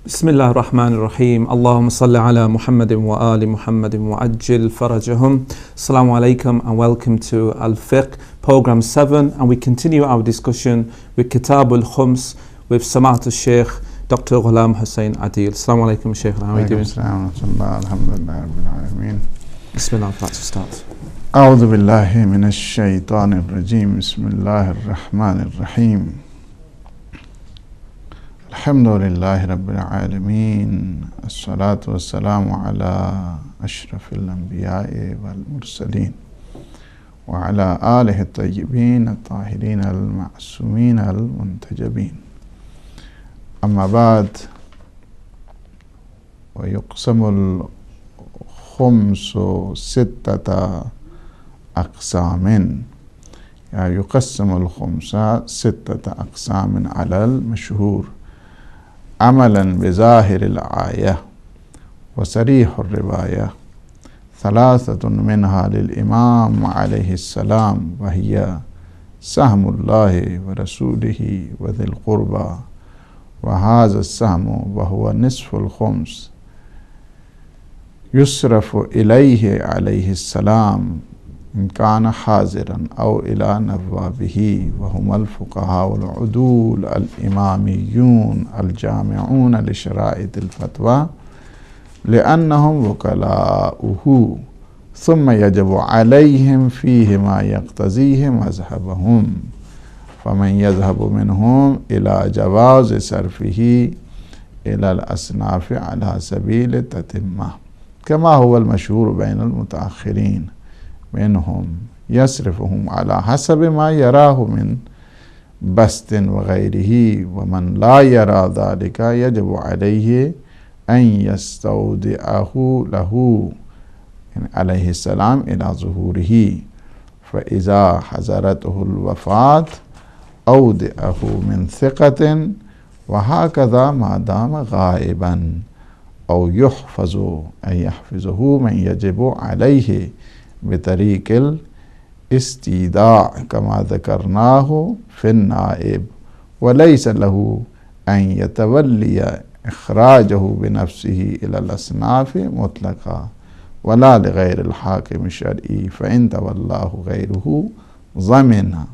بسم الله الرحمن الرحيم اللهم صل على محمد وآل محمد وعجل فرجهم. Assalamu alaikum and welcome to Al-Fiqh program 7, and we continue our discussion with Kitab al-Khums with Sama'at al-Shaykh Dr. Ghulam Hussain Adil. Assalamu alaikum Shaykh, how are you doing? Alhamdulillah Rabbil Alameen. Bismillah, I'd like to start. أعوذ بالله من الشيطان الرجيم بسم الله الرحمن الرحيم الحمد لله رب العالمين الصلاة والسلام على أشرف الأنبياء والمرسلين وعلى آله الطيبين الطاهرين المعصومين المنتجبين. أما بعد، ويقسم الخمس 6 أقسام، يعني يقسم الخمس 6 أقسام على المشهور عملا بظاهر الآية وصريح الرواية. 3 منها للإمام عليه السلام، وهي سهم الله ورسوله وذي القربى، وهذا السهم وهو نصف الخمس يصرف إليه عليه السلام إن كان حاضرا أو إلى نوابه، وهم الفقهاء العدول الإماميون الجامعون لشرائط الفتوى لأنهم وكلاؤه، ثم يجب عليهم فيه ما يقتضيه مذهبهم، فمن يذهب منهم إلى جواز صرفه إلى الأصناف على سبيل التتمة كما هو المشهور بين المتأخرين منهم، يصرفهم على حسب ما يراه من بسط وغيره، ومن لا يرى ذلك يجب عليه أن يستودعه له عليه السلام إلى ظهوره، فإذا حضرته الوفاة أودعه من ثقة، وهكذا ما دام غائبا، أو يحفظ أن يحفظه من يجب عليه بطريق الاستيداع كما ذكرناه في النائب، وليس له أن يتولي إخراجه بنفسه إلى الأصناف مطلقا ولا لغير الحاكم الشرعي، فإن تولاه غيره ضمنه.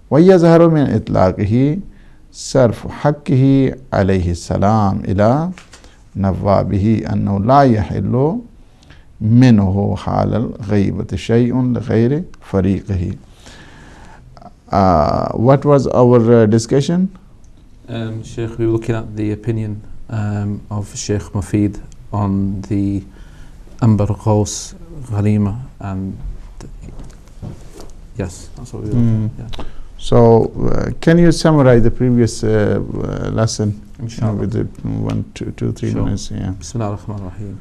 ويظهر من إطلاقه صرف حقه عليه السلام إلى نوابه أنه لا يحل منه حال الغيبة شيء لغير فريقه. What was our discussion? Sheikh, we were looking at the opinion of Sheikh Mufid on the Ambar, Ghaus, Ghanima, and yes, that's what we were looking at. Yeah. So, can you summarize the previous lesson? Inshallah. With the 1, 2, 3 Sure. minutes. Yeah. Bismillah ar-Rahman ar-Rahim.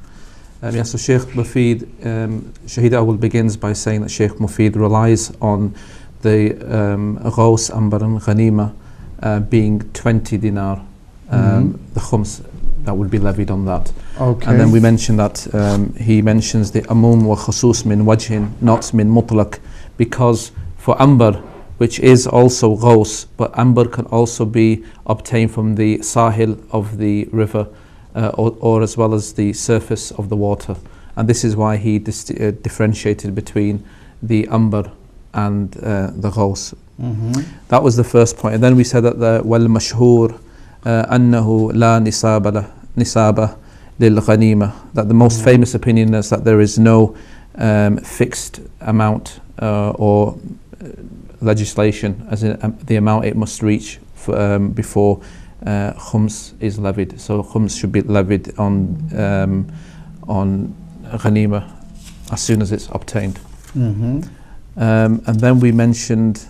Yes, so Sheikh Mufid, Shahid Awal begins by saying that Sheikh Mufid relies on the Ghaus, Ambar and Ghanima being 20 dinar, the khums that would be levied on that. Okay. And then we mentioned that he mentions the amum wa khusus min wajhin, not min mutlaq, because for Ambar, which is also Ghaus, but Ambar can also be obtained from the sahil of the river, or as well as the surface of the water. And this is why he differentiated between the Ambar and the Ghaus. That was the first point. And then we said that the wal mashhur annahu la nisaba lil ghanima, that the most famous opinion is that there is no fixed amount or legislation as in the amount it must reach before khums is levied. So khums should be levied on ghanima as soon as it's obtained. And then we mentioned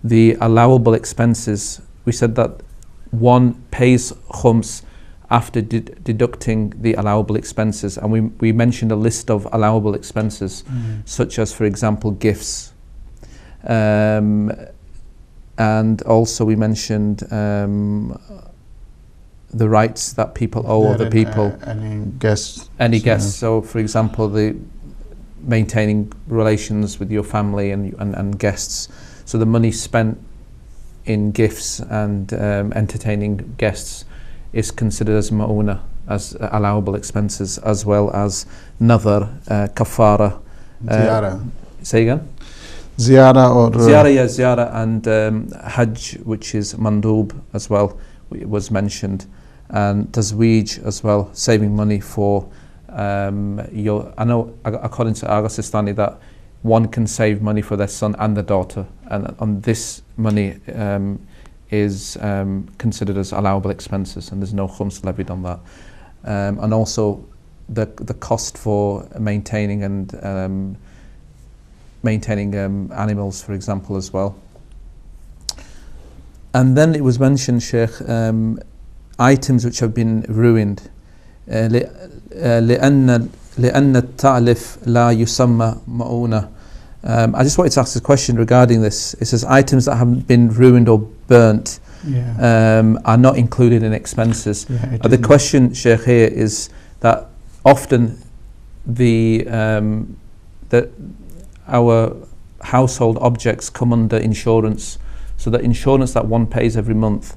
the allowable expenses. We said that one pays khums after deducting the allowable expenses, and we mentioned a list of allowable expenses, such as, for example, gifts, and also we mentioned the rights that people owe other people. Any guests. Any guests. So, for example, the maintaining relations with your family and guests. So the money spent in gifts and entertaining guests is considered as ma'una, as allowable expenses, as well as nadhar, kafara. Ziyara. Say again? Ziyara or... Ziyara and hajj, which is mandub as well, was mentioned. And tazweej as well, saving money for I know according to Agha Sistani that one can save money for their son and their daughter, and on this money is considered as allowable expenses, and there's no khums levied on that. And also the cost for maintaining animals, for example, as well. And then it was mentioned, Sheikh, items which have been ruined. لأن التعلف لا يسمى مؤونة. I just wanted to ask a question regarding this. It says items that have been ruined or burnt are not included in expenses. The question, Sheikh, here is that often our household objects come under insurance, so the insurance that one pays every month,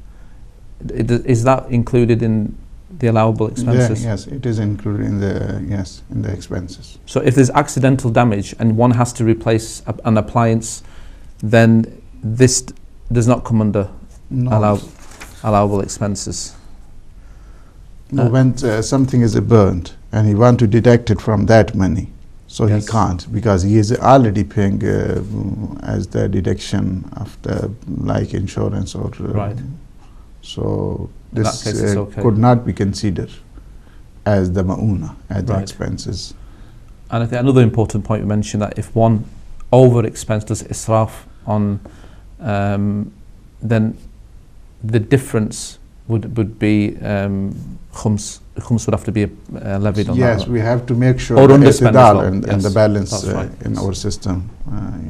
is that included in the allowable expenses? Yes, it is included in the expenses. So if there's accidental damage and one has to replace an appliance, then this does not come under allowable expenses. No, when something is burnt and he wants to deduct it from that money, so he can't, because he is already paying as the deduction of the like insurance or right. So this okay. could not be considered as the ma'una, as the Right. expenses. And I think another important point we mentioned, that if one over expense, does israf on, then the difference would be khums. Khums would have to be levied on that. Yes, we have to make sure Or the underspend as well. and Yes, the balance that's right. in our system,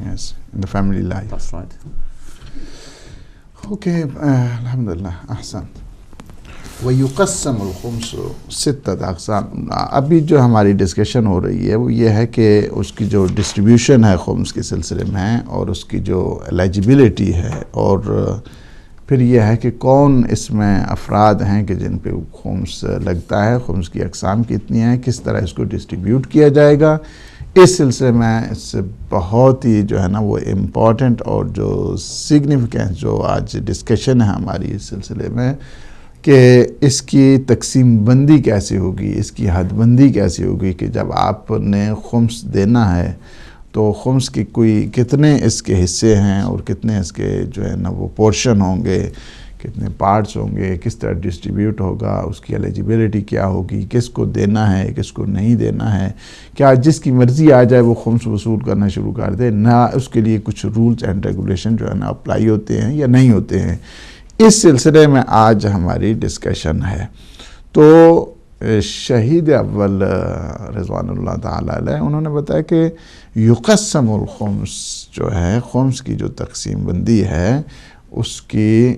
yes, in the family life. That's right. Okay, alhamdulillah, ahsan. وَيُقَسَّمُ الْخُمْسُ سِتَّةَ أَقْسَامٍ. ابھی جو ہماری discussion ہو رہی ہے وہ یہ ہے کہ اس کی جو ڈسٹریبیوشن ہے خمس کے سلسلے میں، اور اس کی جو ایلیجبلٹی ہے، اور پھر یہ ہے کہ کون اس میں افراد ہیں کہ جن پہ خمس لگتا ہے، خمس کی اقسام کتنی ہیں، کس طرح اس کو ڈسٹریبیوٹ کیا جائے گا. اس سلسلے میں اس سے بہت ہی جو ہے نا وہ امپورٹنٹ اور جو سگنیفیکنس جو آج ڈسکشن ہے ہماری اس سلسلے میں، کہ اس کی تقسیم بندی کیسے ہوگی، اس کی حد بندی کیسے ہوگی، کہ جب آپ نے خمس دینا ہے تو خمس کی کتنے اس کے حصے ہیں اور کتنے اس کے جو ہے نا وہ پورشن ہوں گے، کتنے پارٹس ہوں گے، کس طرح ڈسٹریبیوٹ ہوگا، اس کی ایلیجبلٹی کیا ہوگی، کس کو دینا ہے، کس کو نہیں دینا ہے. کیا جس کی مرضی آ جائے وہ خمس وصول کرنا شروع کر دے، نہ اس کے لیے کچھ رولز اینڈ ریگولیشن جو ہے نا اپلائی ہوتے ہیں یا نہیں ہوتے ہیں. اس سلسلے میں آج ہماری ڈسکشن ہے. تو شہید اول رضوان اللہ تعالیٰ علیہ انہوں نے بتایا کہ یقسم الخمس جو ہے، خمس کی جو تقسیم بندی ہے، اس کی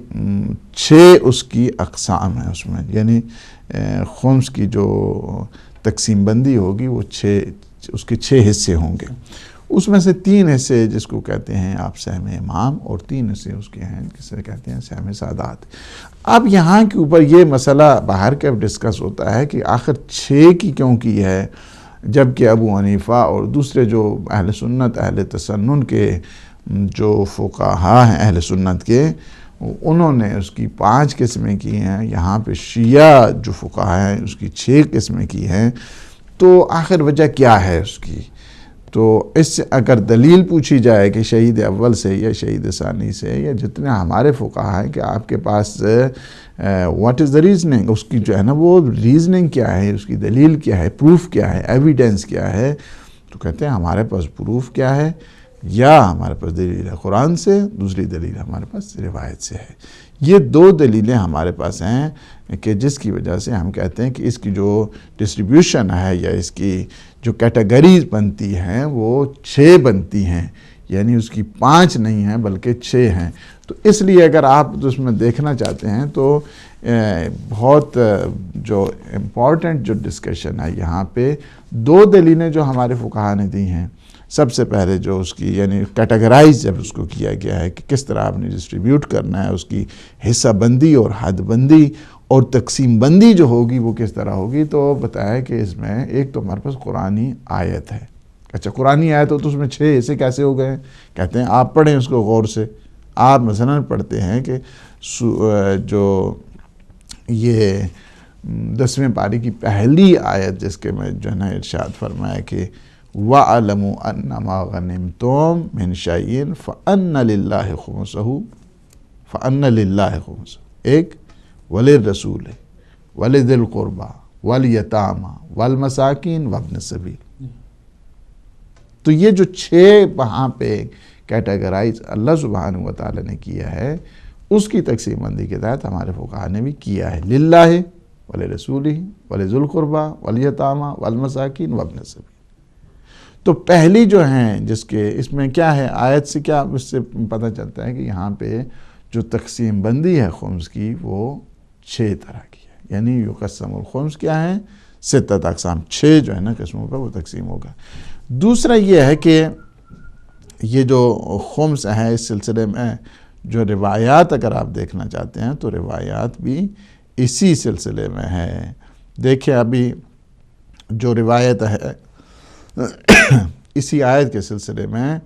6 اس کی اقسام ہیں اس میں، یعنی خمس کی جو تقسیم بندی ہوگی وہ اس کے 6 حصے ہوں گے. اس میں سے 3 حصے جس کو کہتے ہیں آپ سہم امام، اور 3 حصے اس کے ہیں جسے کہتے ہیں سہم سادات. اب یہاں کے اوپر یہ مسئلہ باہر کا ڈسکس ہوتا ہے کہ آخر 6 کی کیوں کی ہے، جبکہ ابو حنیفہ اور دوسرے جو اہل سنت اہل تسنن کے جو فقہا ہیں اہل سنت کے، انہوں نے اس کی 5 قسمیں کی ہیں. یہاں پہ شیعہ جو فقہا ہیں اس کی 6 قسمیں کی ہیں. تو آخر وجہ کیا ہے اس کی؟ تو اس سے اگر دلیل پوچھی جائے کہ شہید اول سے یا شہید ثانی سے یا جتنے ہمارے فقہا ہیں کہ آپ کے پاس واٹ از دا ریزننگ، اس کی جو ہے نا وہ ریزننگ کیا ہے، اس کی دلیل کیا ہے، پروف کیا ہے، ایویڈنس کیا ہے، تو کہتے ہیں ہمارے پاس پروف کیا ہے، یا ہمارے پاس دلیل ہے قرآن سے، دوسری دلیل ہمارے پاس روایت سے ہے. یہ 2 دلیلیں ہمارے پاس ہیں کہ جس کی وجہ سے ہم کہتے ہیں کہ اس کی جو ڈسٹریبیوشن ہے یا اس کی جو کیٹیگریز بنتی ہیں وہ 6 بنتی ہیں، یعنی اس کی 5 نہیں ہیں بلکہ 6 ہیں. تو اس لیے اگر آپ اس میں دیکھنا چاہتے ہیں تو بہت جو امپورٹنٹ جو ڈسکشن ہے یہاں پہ 2 دلیلیں جو ہمارے فقہا نے دی ہیں، سب سے پہلے جو اس کی یعنی کیٹیگرائز جب اس کو کیا گیا ہے کہ کس طرح آپ نے ڈسٹریبیوٹ کرنا ہے، اس کی حصہ بندی اور حد بندی اور تقسیم بندی جو ہوگی وہ کس طرح ہوگی، تو بتایا کہ اس میں ایک تو ہمارے پاس قرآنی آیت ہے. اچھا قرآنی آیت ہو تو اس میں 6 حصے کیسے ہو گئے ہیں؟ کہتے ہیں آپ پڑھیں اس کو غور سے. آپ مثلا پڑھتے ہیں کہ جو یہ 10ویں پاری کی پہلی آیت جس کے میں جو ہے نا ارشاد فرمایا کہ وَعَلَمُوا أَنَّمَا غَنِمْتُم مِّن شَيْءٍ فَأَنَّ لِلَّهِ خُمُسَهُ فَأَنَّ لِلَّهِ خُمُسَهُ ایک وَلِلرَّسُولِ وَلِذِي الْقُرْبَى وَالْيَتَامَى وَالْمَسَاكِينِ وَابْنِ السَّبِيلِ. تو یہ جو 6 وہاں پہ کیٹیگرائز اللہ سبحانہ و تعالیٰ نے کیا ہے، اس کی تقسیم بندی کے تحت ہمارے فقہاء نے بھی کیا ہے. للہ ولرسولہ ولذی القربى والیتامى والمساکین وابن السبیل. تو پہلی جو ہیں جس کے اس میں کیا ہے آیت سے کیا اس سے پتہ چلتا ہے کہ یہاں پہ جو تقسیم بندی ہے خمس کی وہ 6 طرح کی ہے. یعنی یقسم الخمس کیا ہے 6 اقسام، 6 جو ہے نا قسموں پر وہ تقسیم ہوگا. دوسرا یہ ہے کہ یہ جو خمس ہے اس سلسلے میں جو روایات اگر آپ دیکھنا چاہتے ہیں تو روایات بھی اسی سلسلے میں ہے. دیکھیں ابھی جو روایت ہے اسی آیت کے سلسلے میں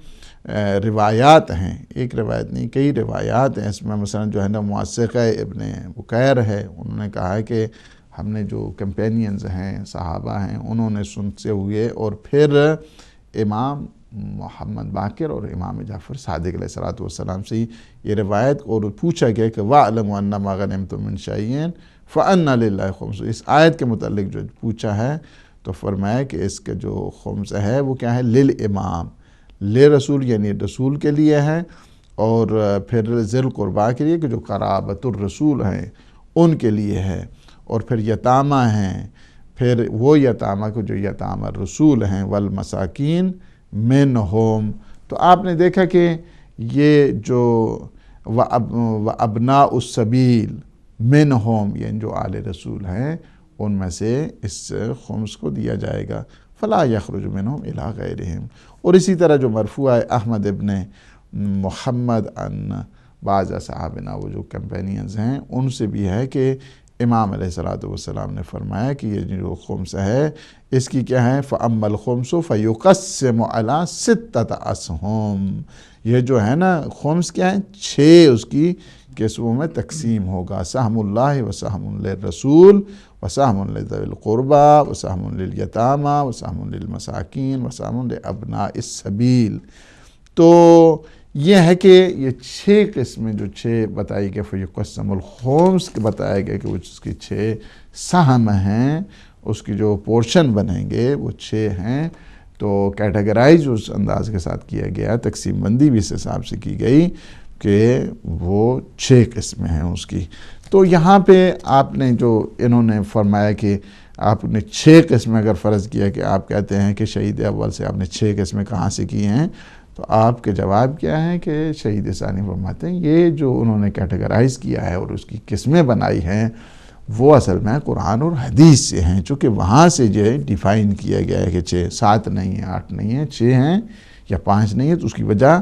روایات ہیں، ایک روایت نہیں کئی روایات ہیں. اس میں مثلا جو ہے نا موثقہ ابن بکیر ہے، انہوں نے کہا ہے کہ ہم نے جو کمپینینز ہیں صحابہ ہیں انہوں نے سنتے ہوئے اور پھر امام محمد باقر اور امام جعفر صادق علیہ السلام سے یہ روایت اور پوچھا گیا کہ وَاعْلَمُوا أَنَّمَا غَنِمْتُم مِّن شَيْءٍ فَأَنَّ لِلَّهِ خُمُسُهُ. اس آیت کے متعلق جو پوچھا ہے تو فرمایا کہ اس کا جو خمس ہے وہ کیا ہے للامام، لرسول یعنی رسول کے لیے ہے، اور پھر ذی القربیٰ کے لیے کہ جو قرابت الرسول ہیں ان کے لیے ہے، اور پھر یتامہ ہیں، پھر وہ یتامہ کو جو یتامہ الرسول ہیں، والمساکین منہم. تو آپ نے دیکھا کہ یہ جو وابناء السبیل منہم یعنی جو آل رسول ہیں ان میں سے اس خمس کو دیا جائے گا. فلا یخرج منہم الی غیرہم. اور اسی طرح جو مرفوع ہے احمد ابن محمد ان بعض صحابنا وہ جو کمپینینز ہیں ان سے بھی ہے کہ امام علیہ السلام نے فرمایا کہ یہ جو خمس ہے اس کی کیا ہے فَأَمَّا الْخُمْسُ فَيُقَسِّمُ عَلَىٰ 6 أَسْهُمْ. یہ جو ہے نا خمس کیا ہے 6 اس کی قسموں میں تقسیم ہوگا. سہم اللہ و سہم للرسول و سہم لذوی القربى و سہم للیتامى و سہم للمساکین و سہم لابناء السبیل. تو یہ ہے کہ یہ 6 قسمیں جو 6 بتائی گئے فیقسم الخمس بتایا گیا کہ وہ اس کی 6 سہم ہیں، اس کی جو پورشن بنیں گے وہ 6 ہیں. تو کیٹیگرائز اس انداز کے ساتھ کیا گیا، تقسیم بندی بھی اس حساب سے کی گئی کہ وہ 6 قسمیں ہیں اس کی. تو یہاں پہ آپ نے جو انہوں نے فرمایا کہ آپ نے 6 قسمیں اگر فرض کیا کہ آپ کہتے ہیں کہ شہید اول سے آپ نے 6 قسمیں کہاں سے کی ہیں، تو آپ کے جواب کیا ہے کہ شہید ثانی فرماتے ہیں یہ جو انہوں نے کیٹیگرائز کیا ہے اور اس کی قسمیں بنائی ہیں وہ اصل میں قرآن اور حدیث سے ہیں، چونکہ وہاں سے جو ڈیفائن کیا گیا ہے کہ 6 7 نہیں ہیں 8 نہیں ہیں 6 ہیں یا 5 نہیں ہیں. تو اس کی وجہ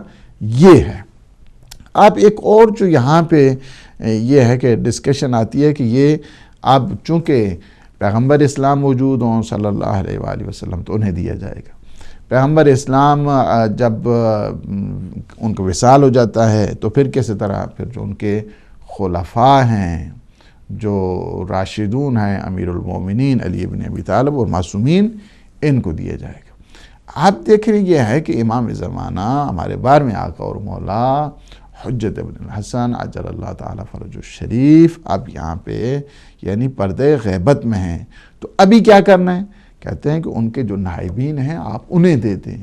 یہ ہے. اب ایک اور جو یہاں پہ یہ ہے کہ ڈسکشن آتی ہے کہ یہ اب چونکہ پیغمبر اسلام موجود ہوں صلی اللہ علیہ وآلہ وسلم تو انہیں دیا جائے گا. پیغمبر اسلام جب ان کا وصال ہو جاتا ہے تو پھر کیسے طرح پھر جو ان کے خلفاء ہیں جو راشدون ہیں امیر المومنین علی بن ابی طالب اور معصومین ان کو دیا جائے گا. آپ دیکھ رہے یہ ہے کہ امام زمانہ ہمارے 12ویں آقا اور مولا حجت ابن الحسن عجل اللہ تعالیٰ فرج الشریف اب یہاں پہ یعنی پردے غیبت میں ہیں. تو ابھی کیا کرنا ہے؟ کہتے ہیں کہ ان کے جو نائبین ہیں آپ انہیں دے دیں.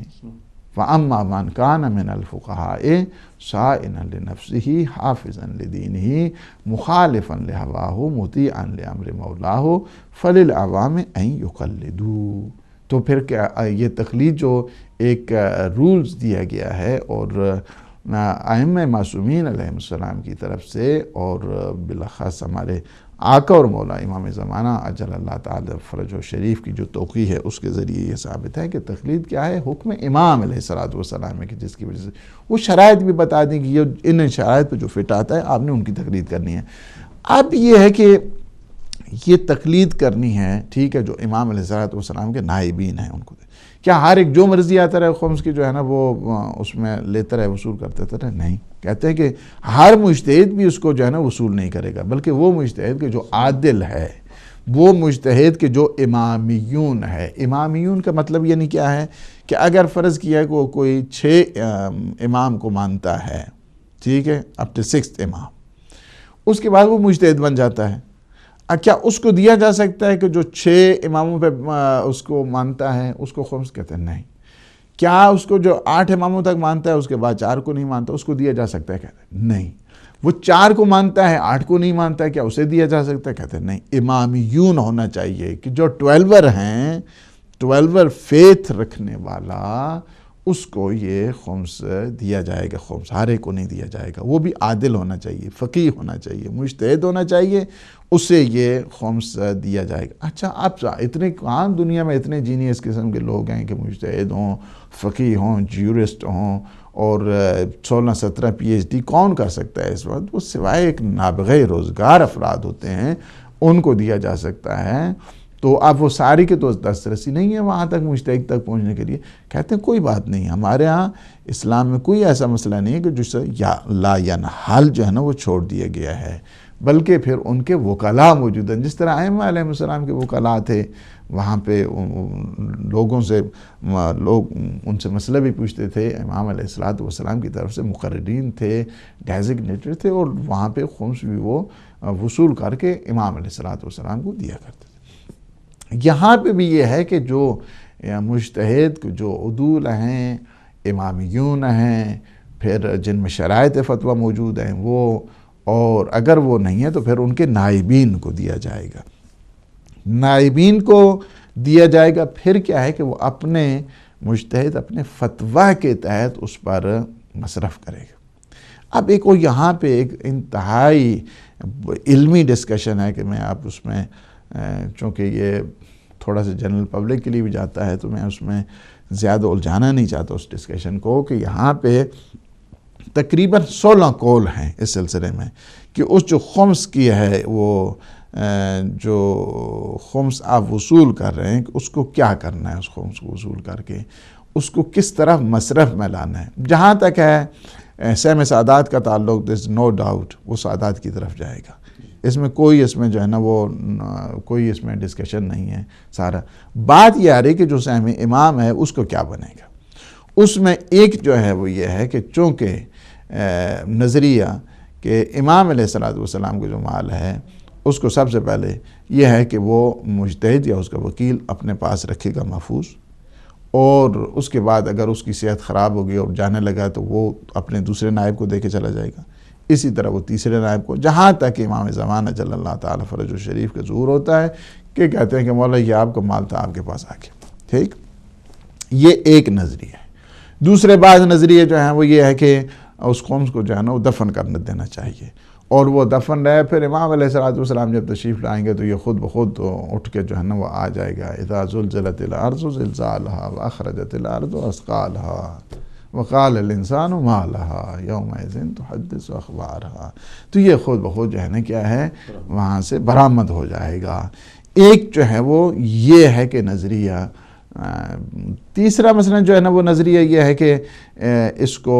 فَأَمَّا مَنْ كَانَ مِنَ الْفُقَهَاءِ صَائِنًا لِنَفْسِهِ حَافِظًا لِدِينِهِ مُخَالِفًا لِهَوَاهُ مُطِيعًا لِأَمْرِ مَوْلَاهُ فَلِلْعَوَامِ أَنْ يُقَلِّدُوا. تو پھر کیا یہ تقلید جو ایک رولز دیا گیا ہے اور ائمہ معصومین علیہ السلام کی طرف سے اور بالاخص ہمارے آقا اور مولا امام زمانہ اجل اللہ تعالی فرج و شریف کی جو توقیع ہے اس کے ذریعے یہ ثابت ہے کہ تقلید کیا ہے، حکم امام علیہ الصلوۃ والسلام ہے، کہ جس کی وجہ سے وہ شرائط بھی بتا دیں کہ یہ ان شرائط پہ جو فٹ آتا ہے آپ نے ان کی تقلید کرنی ہے۔ اب یہ ہے کہ یہ تقلید کرنی ہے، ٹھیک ہے، جو امام علیہ الصلوۃ والسلام کے نائبین ہیں ان کو، کیا ہر ایک جو مرضی آتا رہے خمس کی جو ہے نا وہ اس میں لیتا رہے، وصول کرتا رہے؟ نہیں، کہتے ہیں کہ ہر مجتہد بھی اس کو جو ہے نا وصول نہیں کرے گا، بلکہ وہ مجتہد کہ جو عادل ہے، وہ مجتہد کہ جو امامیون ہے۔ امامیون کا مطلب یعنی کیا ہے کہ اگر فرض کیا ہے کہ کوئی 6 امام کو مانتا ہے، ٹھیک ہے، اپ ٹو 6 امام، اس کے بعد وہ مجتہد بن جاتا ہے، کیا اس کو دیا جا سکتا ہے کہ جو 6 اماموں پہ اس کو مانتا ہے اس کو خمس؟ کہتے ہیں نہیں۔ کیا اس کو جو 8 اماموں تک مانتا ہے اس کے بعد 4 کو نہیں مانتا اس کو دیا جا سکتا ہے؟ کہتے ہیں نہیں۔ وہ 4 کو مانتا ہے 8 کو نہیں مانتا ہے، کیا اسے دیا جا سکتا ہے؟ کہتے ہیں نہیں۔ امامیون ہونا چاہیے کہ جو 12 ہیں، 12 فیتھ رکھنے والا، اس کو یہ خمس دیا جائے گا۔ خمس ہر ایک کو نہیں دیا جائے گا، وہ بھی عادل ہونا چاہیے، فقیہ ہونا چاہیے، مجتہد ہونا چاہیے، اسے یہ خمس دیا جائے گا۔ اچھا، اب اتنے کہاں دنیا میں اتنے جینیس قسم کے لوگ ہیں کہ مجتہد ہوں، فقیہ ہوں، جیورسٹ ہوں، اور 16-17 PhD کون کر سکتا ہے اس وقت؟ وہ سوائے ایک نابغہ روزگار افراد ہوتے ہیں ان کو دیا جا سکتا ہے۔ تو اب وہ ساری کے تو دسترسی نہیں ہے وہاں تک مجتہد تک پہنچنے کے لیے۔ کہتے ہیں کوئی بات نہیں، ہمارے ہاں اسلام میں کوئی ایسا مسئلہ نہیں ہے کہ جس سے یا لا ینحل جو ہے نا وہ چھوڑ دیا گیا ہے، بلکہ پھر ان کے وکلاء موجود ہیں، جس طرح ائمہ علیہ السلام کے وکلاء تھے، وہاں پہ لوگوں سے لوگ ان سے مسئلہ بھی پوچھتے تھے، امام علیہ الصلوۃ والسلام کی طرف سے مقررین تھے، ڈیزگنیٹڈ تھے، اور وہاں پہ خمس بھی وہ وصول کر کے امام علیہ الصلوۃ والسلام کو دیا کرتے تھے۔ یہاں پہ بھی یہ ہے کہ جو مجتہد جو عدول ہیں، امامیون ہیں، پھر جن میں شرائط فتویٰ موجود ہیں وہ، اور اگر وہ نہیں ہے تو پھر ان کے نائبین کو دیا جائے گا۔ نائبین کو دیا جائے گا، پھر کیا ہے کہ وہ اپنے مجتہد اپنے فتویٰ کے تحت اس پر مصرف کرے گا۔ اب ایک وہ یہاں پہ ایک انتہائی علمی ڈسکشن ہے کہ میں آپ اس میں چونکہ یہ تھوڑا سا جنرل پبلک کے لیے بھی جاتا ہے تو میں اس میں زیادہ الجھانا نہیں چاہتا اس ڈسکشن کو، کہ یہاں پہ تقریباً 16 قول ہیں اس سلسلے میں کہ اس جو خمس کی ہے، وہ جو خمس آپ وصول کر رہے ہیں اس کو کیا کرنا ہے، اس خمس کو وصول کر کے اس کو کس طرح مصرف میں لانا ہے۔ جہاں تک ہے سہم سعادات کا تعلق، دس نو ڈاؤٹ وہ سعادات کی طرف جائے گا، اس میں کوئی اس میں جو ہے نا وہ کوئی اس میں ڈسکشن نہیں ہے۔ سارا بات یہ آ رہی کہ جو سہم امام ہے اس کو کیا بنے گا۔ اس میں ایک جو ہے وہ یہ ہے کہ چونکہ نظریہ کہ امام علیہ الصلوۃ والسلام کو جو مال ہے اس کو سب سے پہلے یہ ہے کہ وہ مجتہد یا اس کا وکیل اپنے پاس رکھے گا محفوظ، اور اس کے بعد اگر اس کی صحت خراب ہوگی اور جانے لگا تو وہ اپنے دوسرے نائب کو دے کے چلا جائے گا، اسی طرح وہ تیسرے نائب کو، جہاں تک امام زمانہ جل اللہ تعالیٰ فرج و شریف کا ظہور ہوتا ہے کہ کہتے ہیں کہ مولا یہ آپ کو مال تھا آپ کے پاس آ کے، ٹھیک۔ یہ ایک نظریہ ہے۔ دوسرے بعض نظریے جو ہیں وہ یہ ہے کہ اس خمس کو جو ہے نا وہ دفن کرنے دینا چاہیے، اور وہ دفن رہے، پھر امام علیہ الصلوۃ والسلام جب تشریف لائیں گے تو یہ خود بخود اٹھ کے جو ہے نا وہ آ جائے گا۔ اذا زلزلت الارض زلزالها واخرجت الارض اثقالها وقال الانسان ما لها يومئذ تحدث اخبارها، تو یہ خود بخود جو ہے نا کیا ہے وہاں سے برآمد ہو جائے گا۔ ایک جو ہے وہ یہ ہے کہ نظریہ۔ تیسرا مثلا جو ہے نا وہ نظریہ یہ ہے کہ اس کو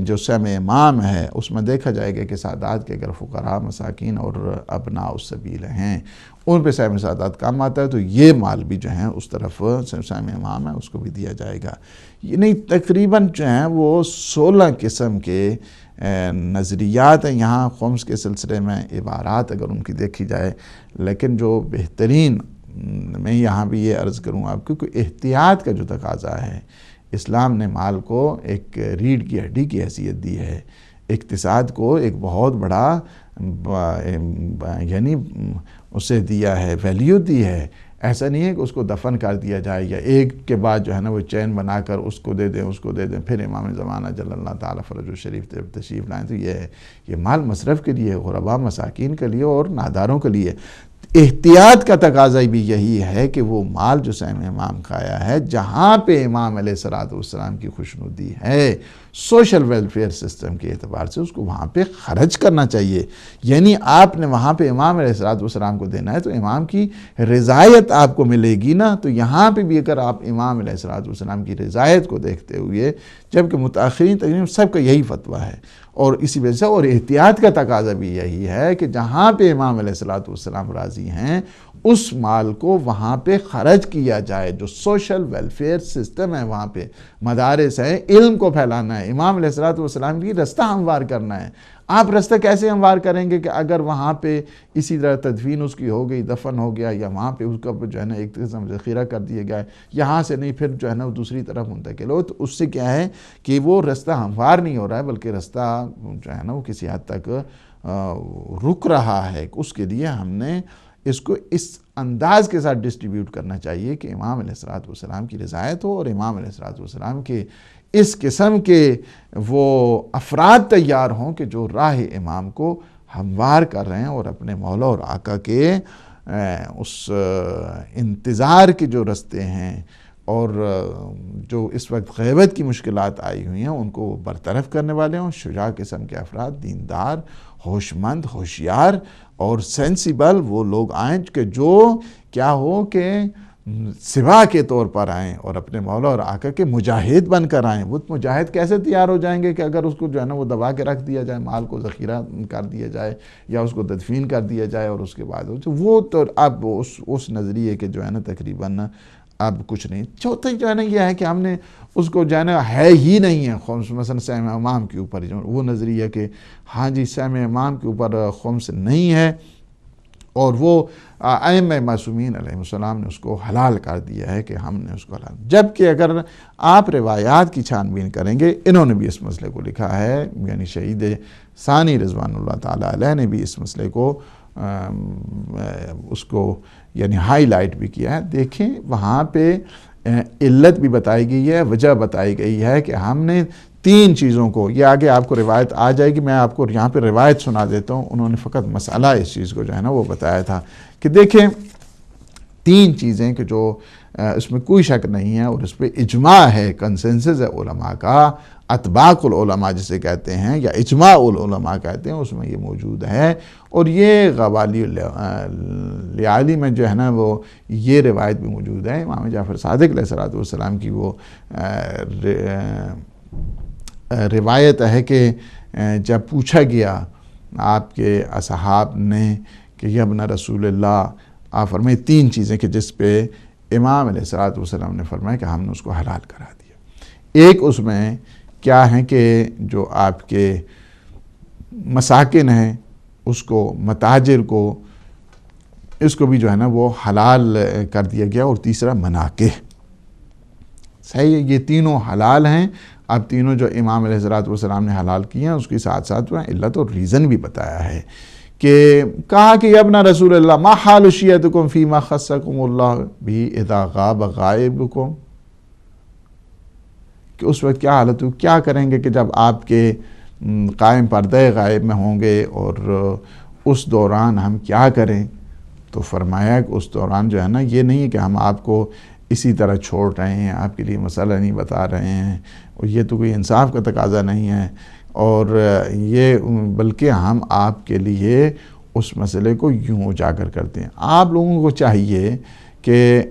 جو سہم امام ہے اس میں دیکھا جائے گا کہ سعادات کے اگر فقراء، مساکین اور ابناء السبیل ہیں ان پہ سہم سعادات کم آتا ہے تو یہ مال بھی جو ہیں اس طرف سہم امام ہے اس کو بھی دیا جائے گا۔ یعنی تقریباً جو ہیں وہ 16 قسم کے نظریات ہیں یہاں خمس کے سلسلے میں، عبارات اگر ان کی دیکھی جائے، لیکن جو بہترین میں یہاں بھی یہ عرض کروں آپ کو کہ احتیاط کا جو تقاضا ہے، اسلام نے مال کو ایک ریڑھ کی ہڈی کی حیثیت دی ہے، اقتصاد کو ایک بہت بڑا یعنی اسے دیا ہے، ویلیو دی ہے، ایسا نہیں ہے کہ اس کو دفن کر دیا جائے یا ایک کے بعد جو ہے نا وہ چین بنا کر اس کو دے دیں پھر امام زمانہ جل اللہ تعالیٰ فرج الشریف تشریف لائیں. تو یہ مال مصرف کے لیے، غربا مساکین کے لیے اور ناداروں کے لیے. احتیاط کا تقاضا بھی یہی ہے کہ وہ مال جو سہم امام کا آیا ہے، جہاں پہ امام علیہ السلام کی خوشنودی ہے سوشل ویلفیئر سسٹم کے اعتبار سے، اس کو وہاں پہ خرچ کرنا چاہیے. یعنی آپ نے وہاں پہ امام علیہ السلام کو دینا ہے تو امام کی رضایت آپ کو ملے گی نا. تو یہاں پہ بھی اگر آپ امام علیہ السلام کی رضایت کو دیکھتے ہوئے، جبکہ متاخرین تقریباً سب کا یہی فتویٰ ہے اور اسی وجہ سے اور احتیاط کا تقاضا بھی یہی ہے کہ جہاں پہ امام علیہ السلام راضی ہیں اس مال کو وہاں پہ خرچ کیا جائے. جو سوشل ویلفیئر سسٹم ہے وہاں پہ، مدارس ہیں، علم کو پھیلانا ہے، امام علیہ السلام کی رستہ ہموار کرنا ہے. آپ رستہ کیسے ہموار کریں گے کہ اگر وہاں پہ اسی طرح تدفین اس کی ہو گئی، دفن ہو گیا، یا وہاں پہ اس کا جو ہے نا ایک قسم ذخیرہ کر دیے گئے، یہاں سے نہیں پھر جو ہے نا دوسری طرف منتقل ہو، تو اس سے کیا ہے کہ وہ رستہ ہموار نہیں ہو رہا ہے بلکہ رستہ جو ہے نا وہ کسی حد تک رک رہا ہے. اس کے لیے ہم نے اس کو اس انداز کے ساتھ ڈسٹریبیوٹ کرنا چاہیے کہ امام علیہ السلام کی رضایت ہو اور امام علیہ السلام کے اس قسم کے وہ افراد تیار ہوں کہ جو راہ امام کو ہموار کر رہے ہیں اور اپنے مولا اور آقا کے اس انتظار کے جو رستے ہیں اور جو اس وقت غیبت کی مشکلات آئی ہوئی ہیں ان کو برطرف کرنے والے ہوں. شجاع قسم کے افراد، دیندار، ہوش مند، ہوشیار اور سینسیبل وہ لوگ آئیں کہ جو کیا ہو کہ سوا کے طور پر آئیں اور اپنے مولا اور آقا کے مجاہد بن کر آئیں. وہ مجاہد کیسے تیار ہو جائیں گے کہ اگر اس کو جو ہے نا وہ دبا کے رکھ دیا جائے، مال کو ذخیرہ کر دیا جائے یا اس کو تدفین کر دیا جائے اور اس کے بعد وہ تو اب اس نظریے کے جو ہے نا تقریباً اب کچھ نہیں. چوتھا جو ہے نا یہ ہے کہ ہم نے اس کو جو ہے نا ہے ہی نہیں ہے خمس، مثلا سہم امام کے اوپر وہ نظریہ کہ ہاں جی سہم امام کے اوپر خمس نہیں ہے اور وہ ائمہ معصومین علیہ السلام نے اس کو حلال کر دیا ہے کہ ہم نے اس کو حلال. جبکہ اگر آپ روایات کی چھان بین کریں گے، انہوں نے بھی اس مسئلے کو لکھا ہے، یعنی شہید ثانی رضوان اللہ تعالیٰ علیہ نے بھی اس مسئلے کو اس کو یعنی ہائی لائٹ بھی کیا ہے. دیکھیں وہاں پہ علت بھی بتائی گئی ہے، وجہ بتائی گئی ہے کہ ہم نے 3 چیزوں کو، یہ آگے آپ کو روایت آ جائے گی، میں آپ کو یہاں پہ روایت سنا دیتا ہوں. انہوں نے فقط مسئلہ اس چیز کو جو ہے نا وہ بتایا تھا کہ دیکھیں 3 چیزیں کہ جو اس میں کوئی شک نہیں ہے اور اس پہ اجماع ہے، کنسنسس ہے علماء کا، اتباق العلماء جسے کہتے ہیں یا اجماع العلماء کہتے ہیں، اس میں یہ موجود ہے. اور یہ غوالی لیالی میں جو ہے نا وہ یہ روایت بھی موجود ہے. امام جعفر صادق علیہ السلام کی وہ روایت ہے کہ جب پوچھا گیا آپ کے اصحاب نے کہ یا ابن رسول اللہ، آپ فرمائے 3 چیزیں کہ جس پہ امام علیہ السلام نے فرمایا کہ ہم نے اس کو حلال کرا دیا. ایک اس میں کیا ہے کہ جو آپ کے مساکن ہیں اس کو، متاجر کو، اس کو بھی جو ہے نا وہ حلال کر دیا گیا. اور تیسرا مناکح. صحیح ہے، یہ تینوں حلال ہیں. اب تینوں جو امام علیہ السلام نے حلال کیے ہیں اس کے ساتھ ساتھ علت اور ریزن بھی بتایا ہے کہ کہا کہ یا ابن رسول اللہ ما حال شیعتکم فیما خصکم اللہ بھی اذا غاب غائبکم، کہ اس وقت کیا حالت ہو، کیا کریں گے کہ جب آپ کے قائم پردہ غائب میں ہوں گے اور اس دوران ہم کیا کریں. تو فرمایا کہ اس دوران جو ہے نا یہ نہیں ہے کہ ہم آپ کو اسی طرح چھوڑ رہے ہیں، آپ کے لیے مسئلہ نہیں بتا رہے ہیں، اور یہ تو کوئی انصاف کا تقاضا نہیں ہے، اور یہ بلکہ ہم آپ کے لیے اس مسئلے کو یوں اجاگر کرتے ہیں. آپ لوگوں کو چاہیے کہ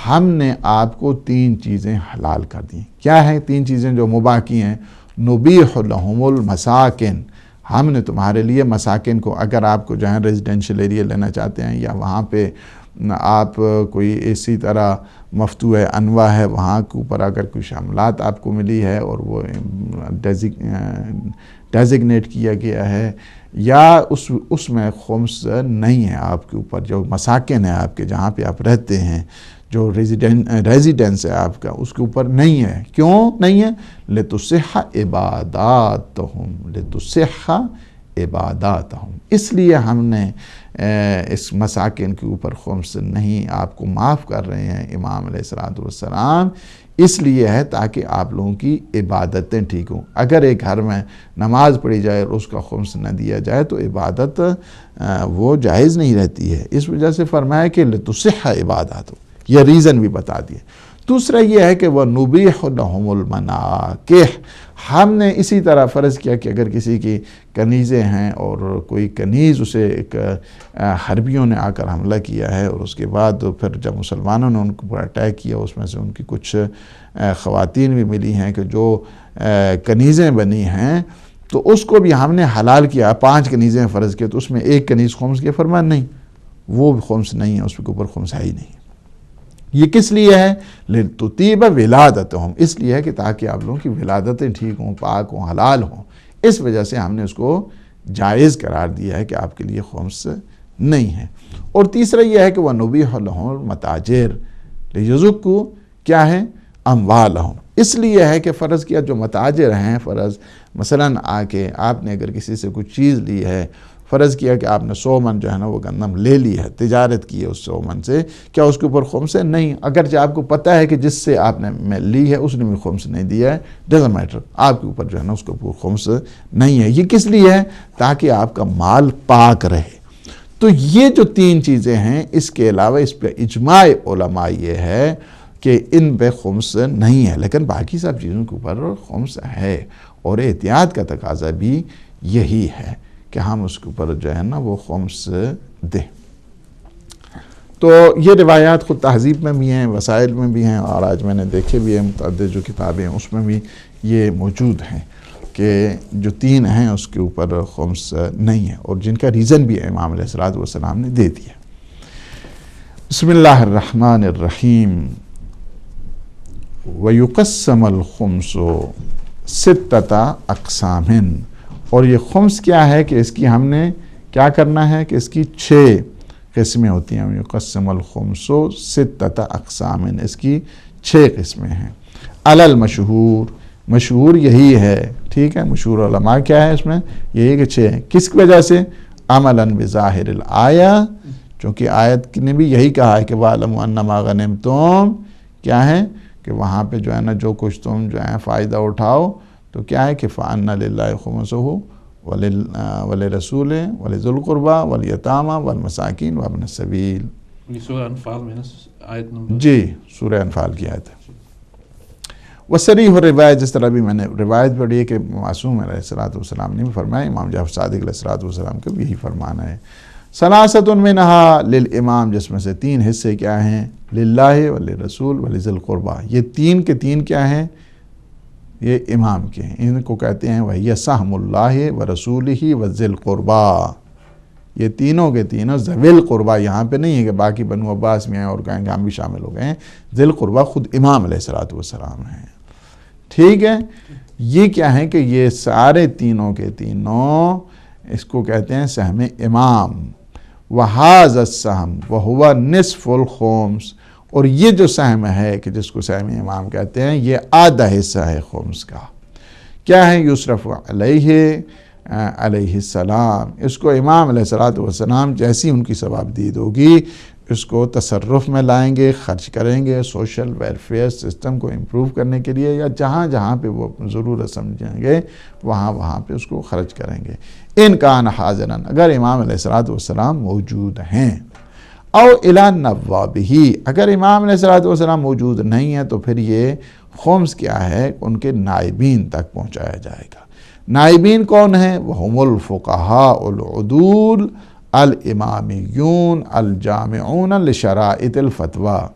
ہم نے آپ کو 3 چیزیں حلال کر دیں. کیا ہیں 3 چیزیں جو مباح کی ہیں؟ نبیح لہم المساکن، ہم نے تمہارے لیے مساکن کو، اگر آپ کو جو ہے ریزیڈینشل ایریا لینا چاہتے ہیں یا وہاں پہ آپ کوئی اسی طرح مفتوح انواع ہے وہاں کے اوپر اگر کوئی شاملات آپ کو ملی ہے اور وہ ڈیزگنیٹ کیا گیا ہے یا اس میں خمس نہیں ہے آپ کے اوپر، جو مساکن ہے آپ کے جہاں پہ آپ رہتے ہیں، جو ریزیڈنس ہے آپ کا، اس کے اوپر نہیں ہے. کیوں نہیں ہے؟ لِتُصِحَّ عِبَادَاتُهُمْ، لِتُصِحَّ عِبَادَاتُهُمْ، اس لیے ہم نے اس مساکن کے اوپر خمس نہیں آپ کو معاف کر رہے ہیں امام علیہ الصلوۃ والسلام، اس لیے ہے تاکہ آپ لوگوں کی عبادتیں ٹھیک ہوں۔ اگر ایک گھر میں نماز پڑھی جائے اور اس کا خمس نہ دیا جائے تو عبادت وہ جائز نہیں رہتی ہے، اس وجہ سے فرمایا کہ لتصح عبادات، یہ ریزن بھی بتا دیا۔ دوسرا یہ ہے کہ وَنُبِيحُ لَهُمُ الْمَنَاكِحَ، ہم نے اسی طرح فرض کیا کہ اگر کسی کی کنیزیں ہیں اور کوئی کنیز اسے ایک حربیوں نے آ کر حملہ کیا ہے اور اس کے بعد پھر جب مسلمانوں نے ان کے اوپر اٹیک کیا، اس میں سے ان کی کچھ خواتین بھی ملی ہیں کہ جو کنیزیں بنی ہیں، تو اس کو بھی ہم نے حلال کیا، 5 کنیزیں فرض کیا تو اس میں ایک کنیز خمس کے فرمان نہیں، وہ بھی خمس نہیں ہے، اس کے اوپر خمس ہے ہی نہیں۔ یہ کس لیے ہے؟ لِتُطِيبَ وِلَادَتُهُمْ، اس لیے ہے کہ تاکہ آپ لوگوں کی ولادتیں ٹھیک ہوں، پاک ہوں، حلال ہوں، اس وجہ سے ہم نے اس کو جائز قرار دیا ہے کہ آپ کے لیے خمس نہیں ہے۔ اور تیسرا یہ ہے کہ وَنُبِيحُ لَهُمُ الْمَتَاجِرَ لِيُزَكُّوا، کیا ہے؟ اموالہم، اس لیے ہے کہ فرض کیا جو متاجر ہیں، فرض مثلاً آ کے آپ نے اگر کسی سے کچھ چیز لی ہے، فرض کیا کہ آپ نے 100 من جو ہے نا وہ گندم لے لی ہے، تجارت کی ہے اس 100 من سے، کیا اس کے اوپر خمس ہے؟ نہیں، اگرچہ آپ کو پتہ ہے کہ جس سے آپ نے لی ہے اس نے بھی خمس نہیں دیا ہے، ڈزنٹ میٹر، آپ کے اوپر جو ہے نا اس کے اوپر خمس نہیں ہے۔ یہ کس لیے ہے؟ تاکہ آپ کا مال پاک رہے۔ تو یہ جو 3 چیزیں ہیں، اس کے علاوہ اس پہ اجماع علماء یہ ہے کہ ان پہ خمس نہیں ہے، لیکن باقی سب چیزوں کے اوپر خمس ہے، اور احتیاط کا تقاضا بھی یہی ہے کہ ہم اس کے اوپر جو ہے نا وہ خمس دیں۔ تو یہ روایات خود تہذیب میں بھی ہیں، وسائل میں بھی ہیں، اور آج میں نے دیکھے بھی ہیں متعدد جو کتابیں ہیں اس میں بھی یہ موجود ہیں کہ جو 3 ہیں اس کے اوپر خمس نہیں ہے، اور جن کا ریزن بھی امام علیہ الصلوۃ والسلام نے دے دیا۔ بسم اللہ الرحمن الرحیم۔ وَيُقَسَّمُ الْخُمْسُ سِتَّةَ أَقْسَامٍ، اور یہ خمس کیا ہے کہ اس کی ہم نے کیا کرنا ہے کہ اس کی 6 قسمیں ہوتی ہیں۔ وَيُقَسَّمُ الْخُمْسُ سِتَّةَ أَقْسَامٍ، اس کی 6 قسمیں ہیں۔ عَلَى الْمَشْهُورِ، مشہور یہی ہے، ٹھیک ہے، مشہور علماء کیا ہے اس میں؟ یہی کہ 6 ہیں۔ کس کی وجہ سے؟ عَمَلًا بِظَاهِرِ الْآيَةِ، چونکہ آیت نے بھی یہی کہا ہے کہ وَاعْلَمُوا أَنَّمَا غَنِمْتُمْ، کیا ہے کہ وہاں پہ جو ہے نا جو کچھ تم جو ہے فائدہ اٹھاؤ تو کیا ہے کہ فَأَنَّ لِلَّهِ خُمُسُهُ وَلِلرَّسُولِ وَلِذِي الْقُرْبَى وَالْيَتَامَى وَالْمَسَاكِينِ وَابْنِ السَّبِيلِ، یہ سورہ انفال میں آیت نمبر، جی سورہ انفال کی آیت ہے۔ وصریح الروایت، جس طرح بھی میں نے روایت پڑھی ہے کہ معصوم علیہ الصلوۃ والسلام نے بھی فرمایا، امام جعفر صادق علیہ الصلوۃ والسلام کا بھی یہی فرمانا ہے۔ ثلاثۃ منہا للامام، جس میں سے 3 حصے کیا ہیں؟ للہ وللرسول ولذی القربى، یہ 3 کے 3 کیا ہیں؟ یہ امام کے ہیں، ان کو کہتے ہیں وہی سہم اللہ ورسولہ وذی القربى، یہ تینوں کے تینوں ذوی القربى، یہاں پہ نہیں ہے کہ باقی بنو عباس میں ہیں اور کہیں کہ ہم بھی شامل ہو گئے ہیں، ذی القربى خود امام علیہ الصلوۃ والسلام ہیں، ٹھیک ہے۔ یہ کیا ہے کہ یہ سارے تینوں کے تینوں اس کو کہتے ہیں سہم امام۔ وَهَذَا السَّهْمُ وَهُوَ نِصْفُ الْخُمْسِ، اور یہ جو سہم ہے کہ جس کو سہم امام کہتے ہیں، یہ آدھا حصہ ہے خمس کا۔ کیا ہے؟ یصرف علیہ السلام، اس کو امام علیہ الصلوۃ والسلام جیسی ان کی ثوابدید ہوگی اس کو تصرف میں لائیں گے، خرچ کریں گے، سوشل ویلفیئر سسٹم کو امپروو کرنے کے لیے، یا جہاں جہاں پہ وہ ضرورت سمجھیں گے وہاں وہاں پہ اس کو خرچ کریں گے۔ ان کان حاضراً، اگر امام علیہ الصلوۃ والسلام موجود ہیں، او الی نوابہ، اگر امام علیہ الصلوۃ والسلام موجود نہیں ہے تو پھر یہ خمس کیا ہے ان کے نائبین تک پہنچایا جائے گا۔ نائبین کون ہیں؟ وہم الفقہاء العدول الامامیون الجامعون لشرائط الفتویٰ،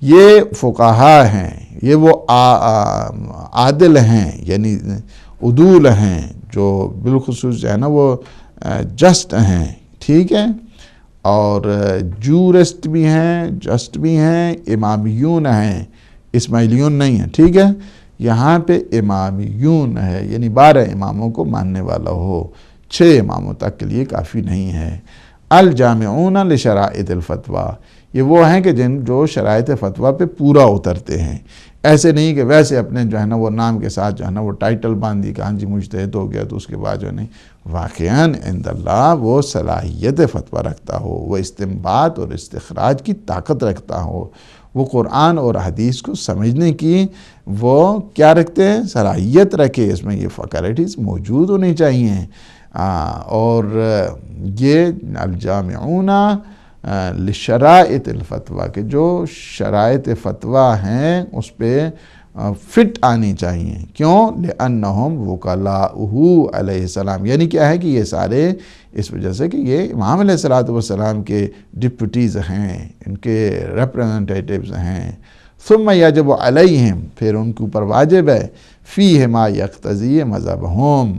یہ فقہا ہیں، یہ وہ عادل ہیں، یعنی عدول ہیں، جو بالخصوص جو ہے نا وہ جسٹ ہیں، ٹھیک ہے، اور جورسٹ بھی ہیں، جسٹ بھی ہیں، امامیون ہیں، اسماعیلیون نہیں ہیں، ٹھیک ہے۔ یہاں پہ امامیون ہے، یعنی 12 اماموں کو ماننے والا ہو، 6 اماموں تک کے لیے کافی نہیں ہے۔ الجامعون لشرائط الفتویٰ، یہ وہ ہیں کہ جو شرائط فتویٰ پہ پورا اترتے ہیں. ایسے نہیں کہ ویسے اپنے جو ہے نا وہ نام کے ساتھ جو ہے نا وہ ٹائٹل باندھی کہ ہاں جی مجتہد ہو گیا تو اس کے بعد جو نہیں، واقعاً عند اللہ وہ صلاحیت فتویٰ رکھتا ہو، وہ استنباط اور استخراج کی طاقت رکھتا ہو، وہ قرآن اور حدیث کو سمجھنے کی وہ کیا رکھتے ہیں، صلاحیت رکھے، اس میں یہ فیکلٹیز موجود ہونی چاہیے. اور یہ الجامعون لشرائط الفتویٰ کہ جو شرائط فتویٰ ہیں اس پہ فٹ آنی چاہیے. کیوں؟ لأنہم وکلاؤہ علیہ السلام، یعنی کیا ہے کہ یہ سارے اس وجہ سے کہ یہ امام علیہ السلام کے ڈپٹیز ہیں، ان کے ریپرزنٹیٹیوز ہیں. ثم یجب علیہم، پھر ان کے اوپر واجب ہے، فیہ ما یقتضی مذہبہم،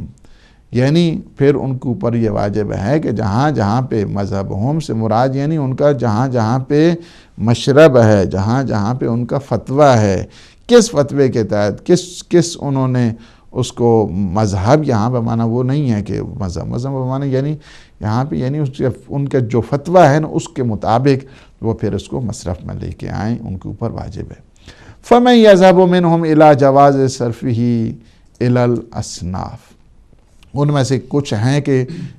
یعنی پھر ان کے اوپر یہ واجب ہے کہ جہاں جہاں پہ مذہبہم سے مراد یعنی ان کا جہاں جہاں پہ مشرب ہے، جہاں جہاں پہ ان کا فتویٰ ہے، کس فتوے کے تحت کس انہوں نے اس کو مذہب، یہاں پہ معنی وہ نہیں ہے کہ مذہب معنی یعنی یہاں پہ یعنی ان کا جو فتویٰ ہے نا اس کے مطابق وہ پھر اس کو مصرف میں لے کے آئیں، ان کے اوپر واجب ہے. فَمَن يَذْهَبُ مِنْهُمْ إِلَى جَوَازِ صَرْفِهِ إِلَى الْأَصْنَافِ، ان میں سے کچھ ہیں کہ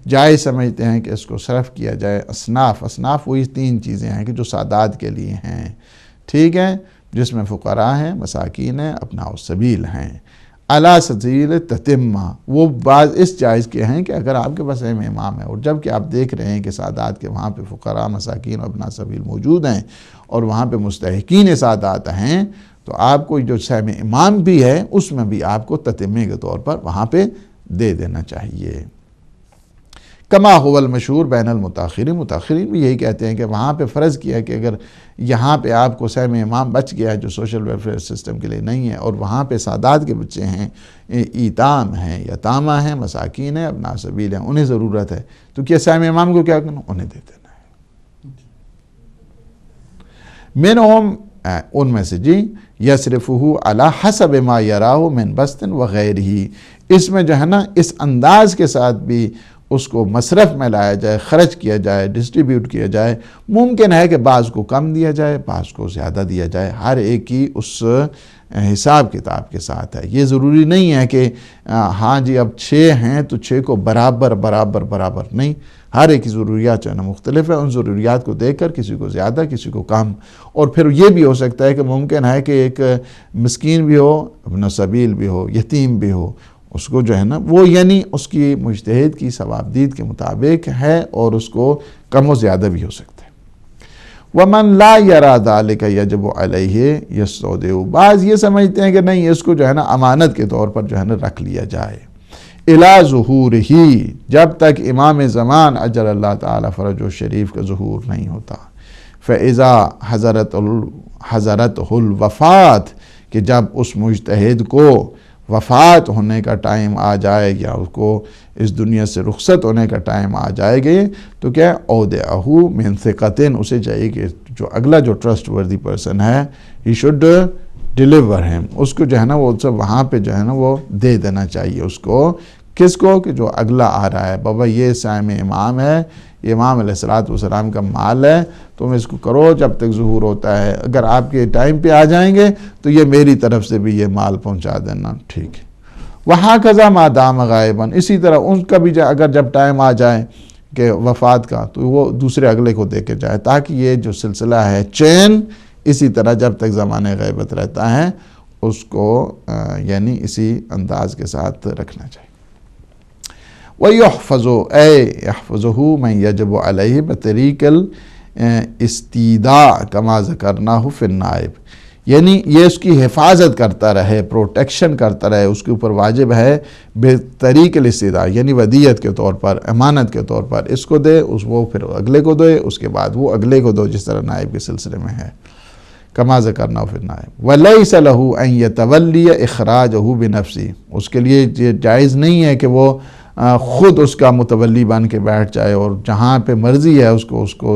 جائز سمجھتے ہیں کہ اس کو صرف کیا جائے. اصناف وہی 3 چیزیں ہیں کہ جو سادات کے لیے ہیں، ٹھیک ہے، جس میں فقراء ہیں، مساکین ہیں، ابناء السبیل ہیں. علی سبیل تتمہ، وہ بعض اس جائز کے ہیں کہ اگر آپ کے پاس امام ہے اور جب کہ آپ دیکھ رہے ہیں کہ سادات کے وہاں پہ فقراء، مساکین اور ابناء سبیل موجود ہیں اور وہاں پہ مستحقین سادات ہیں، تو آپ کو جو سہم امام بھی ہے اس میں بھی آپ کو تتمے کے طور پر وہاں پہ دے دینا چاہیے. کما هو المشہور بین المتاخرین، متاخرین بھی یہی کہتے ہیں کہ وہاں پہ فرض کیا کہ اگر یہاں پہ آپ کو سہم امام بچ گیا ہے جو سوشل ویلفیئر سسٹم کے لیے نہیں ہے، اور وہاں پہ سادات کے بچے ہیں، ایتام ہیں، یتامہ ہیں، مساکین ہیں، ابناء سبیل ہیں، انہیں ضرورت ہے، تو کیا سہم امام کو کیا کرنا؟ انہیں دے دینا ہے. منہم، ان میں سے جی، یصرفہ علی حسب ما یراہ من بسط وغیرہ، اس میں جو ہے نا اس انداز کے ساتھ بھی اس کو مصرف میں لایا جائے، خرچ کیا جائے، ڈسٹریبیوٹ کیا جائے. ممکن ہے کہ بعض کو کم دیا جائے، بعض کو زیادہ دیا جائے، ہر ایک کی اس حساب کتاب کے ساتھ ہے. یہ ضروری نہیں ہے کہ ہاں جی اب 6 ہیں تو 6 کو برابر نہیں، ہر ایک کی ضروریات جو ہے نا مختلف ہے، ان ضروریات کو دیکھ کر کسی کو زیادہ کسی کو کم. اور پھر یہ بھی ہو سکتا ہے کہ ممکن ہے کہ ایک مسکین بھی ہو، ابن سبیل بھی ہو، یتیم بھی ہو، اس کو جو ہے نا وہ یعنی اس کی مجتہد کی ثوابدید کے مطابق ہے اور اس کو کم و زیادہ بھی ہو سکتا ہے. وَمَن لَا يَرَى ذَلِكَ يَجِبُ عَلَيْهِ يَسْتَوْدِعُ، بعض یہ سمجھتے ہیں کہ نہیں اس کو جو ہے نا امانت کے طور پر جو ہے نا رکھ لیا جائے. إِلَى ظُهُورِهِ، جب تک امام زمان اجل اللہ تعالی فرجہ شریف کا ظہور نہیں ہوتا. فَإِذَا حَضَرَتْهُ الْوَفَاةُ، کہ جب اس مجتہد کو وفات ہونے کا ٹائم آ جائے یا اس کو اس دنیا سے رخصت ہونے کا ٹائم آ جائے گے، تو کیا اودعہ من ثقۃ، اسے چاہیے کہ جو اگلا جو ٹرسٹ وردی پرسن ہے ہی شوڈ ڈیلیور ہم، اس کو جو ہے نا وہ وہاں پہ جو ہے نا وہ دے دینا چاہیے اس کو. کس کو؟ کہ جو اگلا آ رہا ہے، بابا یہ سائم امام ہے، یہ امام علیہ السلام کا مال ہے، تم اس کو کرو جب تک ظہور ہوتا ہے، اگر آپ کے ٹائم پہ آ جائیں گے تو یہ میری طرف سے بھی یہ مال پہنچا دینا، ٹھیک ہے. وہاں قضا ما دام غائباً، اسی طرح ان کا بھی اگر جب ٹائم آ جائے کہ وفات کا تو وہ دوسرے اگلے کو دے کے جائے، تاکہ یہ جو سلسلہ ہے چین اسی طرح جب تک زمانہ غیبت رہتا ہے اس کو یعنی اسی انداز کے ساتھ رکھنا چاہیے. وَيُحْفَظُ أَيْ يَحْفَظُهُ مَنْ يَجِبُ عَلَيْهِ بِطَرِيقِ الْاِسْتِيدَاءِ كَمَا ذَكَرْنَاهُ فِي النَّائِبِ، یعنی یہ اس کی حفاظت کرتا رہے، پروٹیکشن کرتا رہے، اس کے اوپر واجب ہے بطریق الاستیداء، یعنی ودیت کے طور پر، امانت کے طور پر اس کو دے، وہ پھر اگلے کو دے، اس کے بعد وہ اگلے کو دو، جس طرح نائب کے سلسلے میں ہے. کما ذکرنا فی النائب. وَلَيْسَ لَهُ أَن يَتَوَلِّيَ إِخْرَاجَهُ بِنَفْسِهِ، اس کے لیے جائز نہیں ہے کہ وہ خود اس کا متولی بن کے بیٹھ جائے اور جہاں پہ مرضی ہے اس کو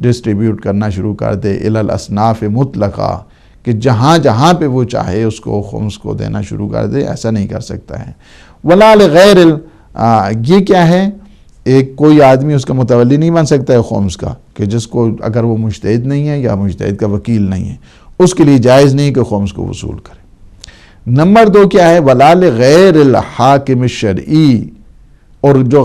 ڈسٹریبیوٹ کرنا شروع کر دے. إِلَى الْأَصْنَافِ مُطْلَقًا، کہ جہاں پہ وہ چاہے اس کو خمس کو دینا شروع کر دے، ایسا نہیں کر سکتا ہے. وَلَا لِغَيْرِ، یہ کیا ہے ایک کوئی آدمی اس کا متولی نہیں بن سکتا ہے خمس کا، کہ جس کو اگر وہ مجتہد نہیں ہے یا مجتہد کا وکیل نہیں ہے، اس کے لیے جائز نہیں کہ خمس کو وصول کرے۔ نمبر 2 کیا ہے؟ ولال غیر الحاکم الشرعی، اور جو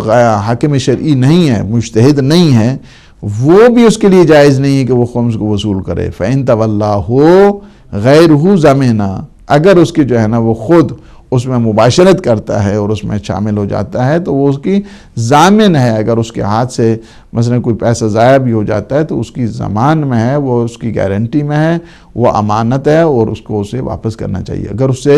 حاکم شرعی نہیں ہے، مجتہد نہیں ہے، وہ بھی اس کے لیے جائز نہیں ہے کہ وہ خمس کو وصول کرے۔ فَإِن تَوَلَّاهُ غَيْرُهُ زَمِنَا، اگر اس کی جو ہے نا وہ خود اس میں مباشرت کرتا ہے اور اس میں شامل ہو جاتا ہے تو وہ اس کی ضامن ہے۔ اگر اس کے ہاتھ سے مثلا کوئی پیسہ ضائع بھی ہو جاتا ہے تو اس کی ضمان میں ہے، وہ اس کی گارنٹی میں ہے، وہ امانت ہے اور اس کو اسے واپس کرنا چاہیے۔ اگر اس سے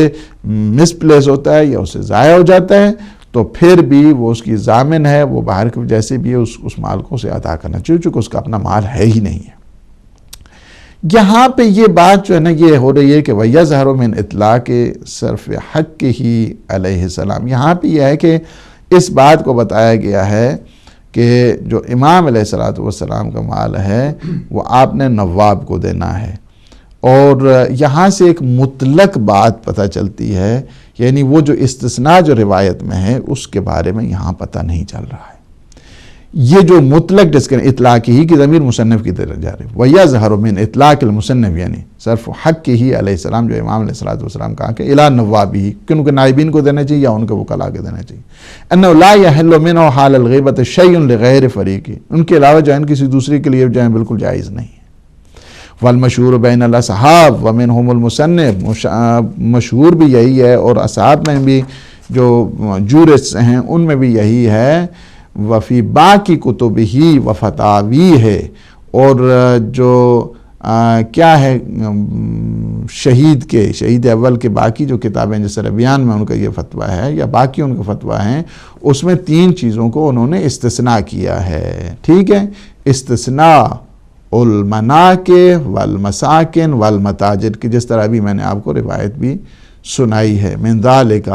مس پلیس ہوتا ہے یا اس سے ضائع ہو جاتا ہے تو پھر بھی وہ اس کی ضامن ہے، وہ باہر کی وجہ سے بھی اس مال کو اسے ادا کرنا چاہیے، چونکہ اس کا اپنا مال ہے ہی نہیں ہے۔ یہاں پہ یہ بات جو ہے نا یہ ہو رہی ہے کہ وَيَظْهَرُ مِنْ إِطْلَاقِ صَرْفِ حَقِّهِ علیہ السلام، یہاں پہ یہ ہے کہ اس بات کو بتایا گیا ہے کہ جو امام علیہ السلام کا مال ہے وہ آپ نے نواب کو دینا ہے، اور یہاں سے ایک مطلق بات پتہ چلتی ہے، یعنی وہ جو استثناء جو روایت میں ہے اس کے بارے میں یہاں پتہ نہیں چل رہا ہے۔ یہ جو مطلق اطلاق ہی کی ضمیر مصنف کی طرف جا رہی ہے، وَيَظْهَرُ مِنْ إِطْلَاقِ الْمُصَنِّفِ، یعنی صرف حق ہی علیہ السلام، جو امام علیہ السلام کہا کہ اِلَى نوابی، کہ ان کے نائبین کو دینا چاہیے یا ان کے وکلاء کو دینا چاہیے، أَنَّهُ لَا يَحِلُّ مِنْهُ حَالَ الْغِيبَةِ شَيْءٌ لِغَيْرِ فَرِيقِ، ان کے علاوہ جو ہے کسی دوسرے کے لیے جو ہے بالکل جائز نہیں ہے۔ وَالْمَشْهُورُ بَيْنَ الْأَصْحَابِ وَمِنْهُمُ الْمُصَنِّفُ، مشہور بھی یہی ہے اور اصحاب میں بھی جو جورسٹ ہیں ان میں بھی یہی ہے، وفی باقی کتبہی وفتاوی ہے، اور جو کیا ہے شہید اول کے باقی جو کتابیں جیسے ربیان میں ان کا یہ فتویٰ ہے یا باقی ان کا فتویٰ ہیں، اس میں 3 چیزوں کو انہوں نے استثناء کیا ہے، ٹھیک ہے؟ استثناء المناکح والمساکن والمتاجر کی، جس طرح ابھی میں نے آپ کو روایت بھی سنائی ہے، من ذالک،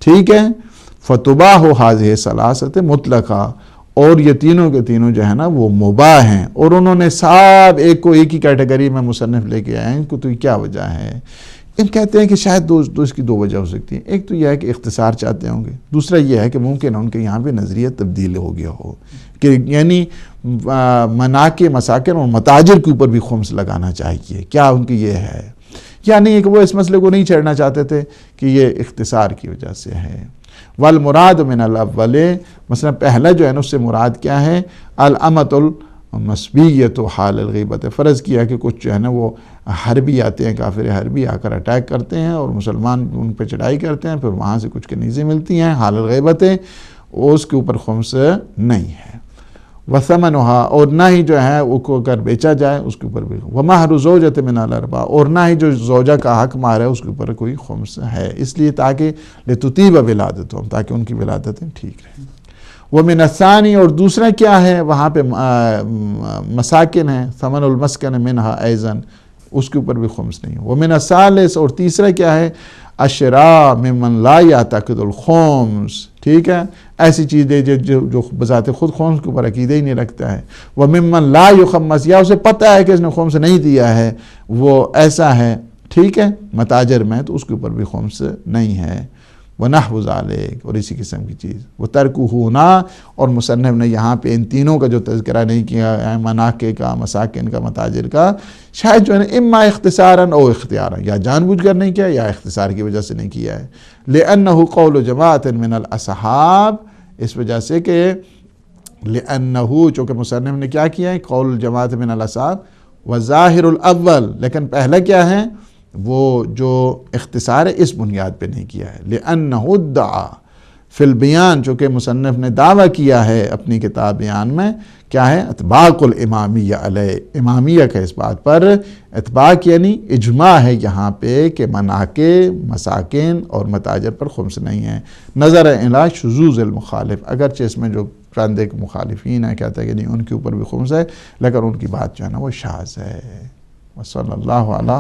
ٹھیک ہے؟ فتباہ ھذہ ثلاثۃ مطلقہ، اور یہ تینوں کے تینوں جو ہے نا وہ مباح ہیں، اور انہوں نے سب ایک ہی کیٹیگری میں مصنف لے کے آئے ہیں کہ تو کیا وجہ ہے؟ ان کہتے ہیں کہ شاید اس کی 2 وجہ ہو سکتی ہیں۔ ایک تو یہ ہے کہ اختصار چاہتے ہوں گے، دوسرا یہ ہے کہ ممکن ان کے یہاں پہ نظریہ تبدیل ہو گیا ہو کہ یعنی مناکح، مساکن اور متاجر کے اوپر بھی خمس لگانا چاہیے، کیا ان کی یہ ہے؟ یعنی کہ وہ اس مسئلے کو نہیں چھیڑنا چاہتے تھے کہ یہ اختصار کی وجہ سے ہے۔ والمراد من الاول، مثلا پہلا جو ہے نا اس سے مراد کیا ہے؟ الامۃ المسبیۃ حال الغیبت، فرض کیا کہ کچھ جو ہے نا وہ حربی آتے ہیں، کافر حربی آ کر اٹیک کرتے ہیں اور مسلمان ان پہ چڑھائی کرتے ہیں، پھر وہاں سے کچھ کنیزیں ملتی ہیں، حال الغیبت، اس کے اوپر خمس نہیں ہے۔ وثمنھا، اور نہ ہی جو ہے وہ کو اگر بیچا جائے اس کے اوپر بھی، ومہر زوجۃ من الاربع، اور نہ ہی جو زوجہ کا حق مہر ہے اس کے اوپر کوئی خمس ہے، اس لیے تاکہ لتطیب ولادتہم، تاکہ ان کی ولادتیں ٹھیک رہیں۔ ومن الثانی، اور دوسرا کیا ہے؟ وہاں پہ مساکن ہے، ثمن المسکن منہا ایضا، اس کے اوپر بھی خمس نہیں ہے۔ ومن الثالث، اور تیسرا کیا ہے؟ الشراء ممن لا یعتقد الخمس، ٹھیک ہے؟ ایسی چیزیں جو بذات خود خمس کے اوپر عقیدہ ہی نہیں رکھتا ہے۔ وممن لا یخمس، یا اسے پتہ ہے کہ اس نے خمس نہیں دیا ہے، وہ ایسا ہے، ٹھیک ہے، متاجر میں، تو اس کے اوپر بھی خمس نہیں ہے۔ ونحو ذالک، اور اسی قسم کی چیز۔ وترکہ، اور مصنف نے یہاں پہ ان تینوں کا جو تذکرہ نہیں کیا ہے، مناکح کا، مساکن کا، متاجر کا، شاید جو ہے نا اما اختصاراً او اختیاراً، یا جان بوجھ کر نہیں کیا یا اختصار کی وجہ سے نہیں کیا ہے۔ لأنہ قول جماعت من الاصحاب، اس وجہ سے کہ لأنہ، چونکہ مصنف نے کیا کیا ہے؟ قول جماعت من الاصحاب، وظاہر الاول، لیکن پہلا کیا ہے؟ وہ جو اختصار ہے اس بنیاد پہ نہیں کیا ہے۔ لأنہ ادعا فی البیان، چونکہ مصنف نے دعویٰ کیا ہے اپنی کتاب بیان میں، کیا ہے؟ اطباق الامامیہ علیہ، امامیہ کا اس بات پر اطباق، یعنی اجماع ہے یہاں پہ کہ مناکح، مساکن اور متاجر پر خمس نہیں ہے، نظر الی شذوذ المخالف، اگرچہ اس میں جو چند ایک مخالفین ہیں کہتے ہیں کہ نہیں ان کے اوپر بھی خمس ہے، لیکن ان کی بات جو ہے نا وہ شاذ ہے۔ وصلی اللہ علی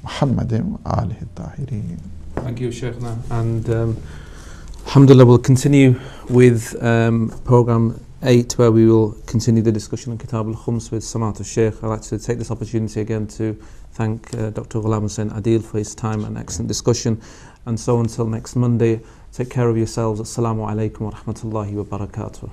محمد آلہ الطاہرین۔ Thank you, Shaykhna. And alhamdulillah, we'll continue with program 8, where we will continue the discussion on Kitab al-Khums with Samat al-Shaykh. I'd like to take this opportunity again to thank Dr. Ghulam Hussain Adil for his time and excellent discussion. And so until next Monday, take care of yourselves. Assalamu alaikum wa rahmatullahi wa barakatuh.